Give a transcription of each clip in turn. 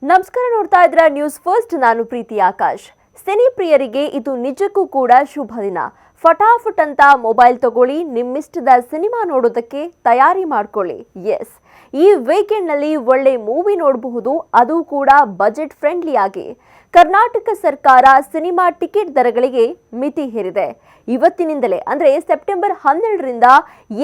ನಮಸ್ಕಾರ, ನೋಡ್ತಾ ಇದ್ರ ನ್ಯೂಸ್ ಫಸ್ಟ್. ನಾನು ಪ್ರೀತಿ ಆಕಾಶ್. ಸಿನಿ ಪ್ರಿಯರಿಗೆ ಇದು ನಿಜಕ್ಕೂ ಕೂಡ ಶುಭ ದಿನ. ಫಟಾಫಟ್ ಅಂತ ಮೊಬೈಲ್ ತಗೊಳ್ಳಿ, ನಿಮ್ಮಿಷ್ಟದ ಸಿನಿಮಾ ನೋಡೋದಕ್ಕೆ ತಯಾರಿ ಮಾಡ್ಕೊಳ್ಳಿ. ಎಸ್, ಈ ವೀಕೆಂಡ್ ನಲ್ಲಿ ಒಳ್ಳೆ ಮೂವಿ ನೋಡಬಹುದು, ಅದು ಕೂಡ ಬಜೆಟ್ ಫ್ರೆಂಡ್ಲಿ ಆಗಿ. ಕರ್ನಾಟಕ ಸರ್ಕಾರ ಸಿನಿಮಾ ಟಿಕೆಟ್ ದರಗಳಿಗೆ ಮಿತಿ ಹೇರಿದೆ. ಇವತ್ತಿನಿಂದಲೇ ಅಂದರೆ ಸೆಪ್ಟೆಂಬರ್ 12ರಿಂದ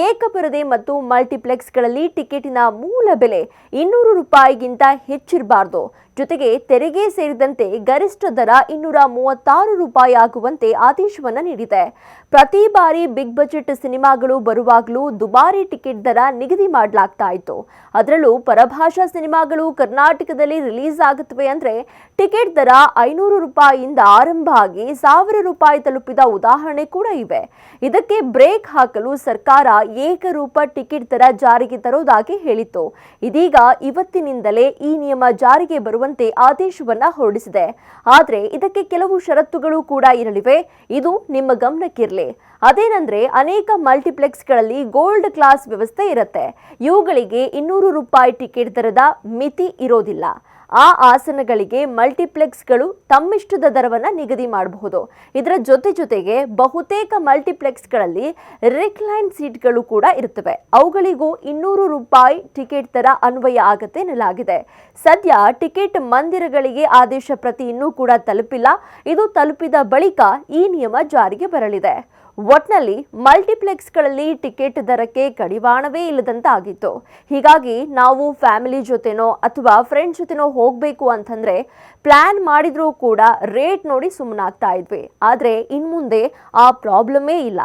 ಏಕಪರದೆ ಮತ್ತು ಮಲ್ಟಿಪ್ಲೆಕ್ಸ್ಗಳಲ್ಲಿ ಟಿಕೆಟಿನ ಮೂಲ ಬೆಲೆ 200 ರೂಪಾಯಿಗಿಂತ ಹೆಚ್ಚಿರಬಾರದು. ಜೊತೆಗೆ ತೆರಿಗೆ ಸೇರಿದಂತೆ ಗರಿಷ್ಠ ದರ 236 ರೂಪಾಯಿ ಆಗುವಂತೆ ಆದೇಶವನ್ನು ನೀಡಿದೆ. ಪ್ರತಿ ಬಾರಿ ಬಿಗ್ ಬಜೆಟ್ ಸಿನಿಮಾಗಳು ಬರುವಾಗಲೂ ದುಬಾರಿ ಟಿಕೆಟ್ ದರ ನಿಗದಿ ಮಾಡಲಾಗ್ತಾ ಇತ್ತು. ಅದರಲ್ಲೂ ಪರಭಾಷಾ ಸಿನಿಮಾಗಳು ಕರ್ನಾಟಕದಲ್ಲಿ ರಿಲೀಸ್ ಆಗುತ್ತವೆ ಅಂದರೆ ಟಿಕೆಟ್ ದರ 500 ರೂಪಾಯಿಯಿಂದ ಆರಂಭ ಆಗಿ 1000 ರೂಪಾಯಿ ತಲುಪಿದ ಉದಾಹರಣೆ ಕೂಡ ಇವೆ. ಇದಕ್ಕೆ ಬ್ರೇಕ್ ಹಾಕಲು ಸರ್ಕಾರ ಏಕರೂಪ ಟಿಕೆಟ್ ದರ ಜಾರಿಗೆ ತರುವುದಾಗಿ ಹೇಳಿತ್ತು. ಇದೀಗ ಇವತ್ತಿನಿಂದಲೇ ಈ ನಿಯಮ ಜಾರಿಗೆ ಬರುವಂತೆ ಆದೇಶವನ್ನ ಹೊರಡಿಸಿದೆ. ಆದರೆ ಇದಕ್ಕೆ ಕೆಲವು ಷರತ್ತುಗಳು ಕೂಡ ಇರಲಿವೆ. ಇದು ನಿಮ್ಮ ಗಮನಕ್ಕಿರಲಿ. ಅದೇನೆಂದ್ರೆ, ಅನೇಕ ಮಲ್ಟಿಪ್ಲೆಕ್ಸ್ಗಳಲ್ಲಿ ಗೋಲ್ಡ್ ಕ್ಲಾಸ್ ವ್ಯವಸ್ಥೆ ಇರುತ್ತೆ. ಇವುಗಳಿಗೆ 200 ರೂಪಾಯಿ ಟಿಕೆಟ್ ದರದ ಮಿತಿ ಇರೋದಿಲ್ಲ. ಆ ಆಸನಗಳಿಗೆ ಮಲ್ಟಿಪ್ಲೆಕ್ಸ್ಗಳು ತಮ್ಮಿಷ್ಟದ ದರವನ್ನು ನಿಗದಿ ಮಾಡಬಹುದು. ಇದರ ಜೊತೆಗೆ ಬಹುತೇಕ ಮಲ್ಟಿಪ್ಲೆಕ್ಸ್ಗಳಲ್ಲಿ ರಿಕ್ಲೈನ್ ಸೀಟ್ಗಳು ಕೂಡ ಇರುತ್ತವೆ. ಅವುಗಳಿಗೂ 200 ರೂಪಾಯಿ ಟಿಕೆಟ್ ದರ ಅನ್ವಯ ಆಗತ್ತೆ ಎನ್ನಲಾಗಿದೆ. ಸದ್ಯ ಟಿಕೆಟ್ ಮಂದಿರಗಳಿಗೆ ಆದೇಶ ಪ್ರತಿ ಇನ್ನೂ ಕೂಡ ತಲುಪಿಲ್ಲ. ಇದು ತಲುಪಿದ ಬಳಿಕ ಈ ನಿಯಮ ಜಾರಿಗೆ ಬರಲಿದೆ. ಒಟ್ನಲ್ಲಿ ಮಲ್ಟಿಪ್ಲೆಕ್ಸ್ಗಳಲ್ಲಿ ಟಿಕೆಟ್ ದರಕ್ಕೆ ಕಡಿವಾಣವೇ ಇಲ್ಲದಂತಾಗಿತ್ತು. ಹೀಗಾಗಿ ನಾವು ಫ್ಯಾಮಿಲಿ ಜೊತೆನೋ ಅಥವಾ ಫ್ರೆಂಡ್ಸ್ ಜೊತೆನೋ ಹೋಗಬೇಕು ಅಂತಂದ್ರೆ ಪ್ಲಾನ್ ಮಾಡಿದ್ರೂ ಕೂಡ ರೇಟ್ ನೋಡಿ ಸುಮ್ಮನಾಗ್ತಾ ಇದ್ವಿ. ಆದರೆ ಇನ್ಮುಂದೆ ಆ ಪ್ರಾಬ್ಲಮೇ ಇಲ್ಲ.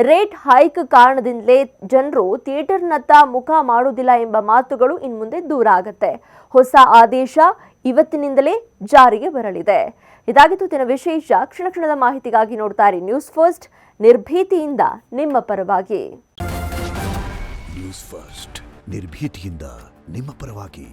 ರೇಟ್ ಹೈಕ್ ಕಾರಣದಿಂದಲೇ ಜನರು ಥಿಯೇಟರ್ನತ್ತ ಮುಖ ಮಾಡೋದಿಲ್ಲ ಎಂಬ ಮಾತುಗಳು ಇನ್ಮುಂದೆ ದೂರ ಆಗುತ್ತೆ. ಹೊಸ ಆದೇಶ ಇವತ್ತಿನಿಂದಲೇ ಜಾರಿಗೆ ಬರಲಿದೆ. ಇದಾಗಿತ್ತು ದಿನ ವಿಶೇಷ. ಕ್ಷಣದ ಮಾಹಿತಿಗಾಗಿ ನೋಡ್ತಾ ಇರಿ ನ್ಯೂಸ್ ಫಸ್ಟ್, ನಿರ್ಭೀತಿಯಿಂದ ನಿಮ್ಮ ಪರವಾಗಿ. ನ್ಯೂಸ್ ಫಸ್ಟ್, ನಿರ್ಭೀತಿಯಿಂದ ನಿಮ್ಮ ಪರವಾಗಿ.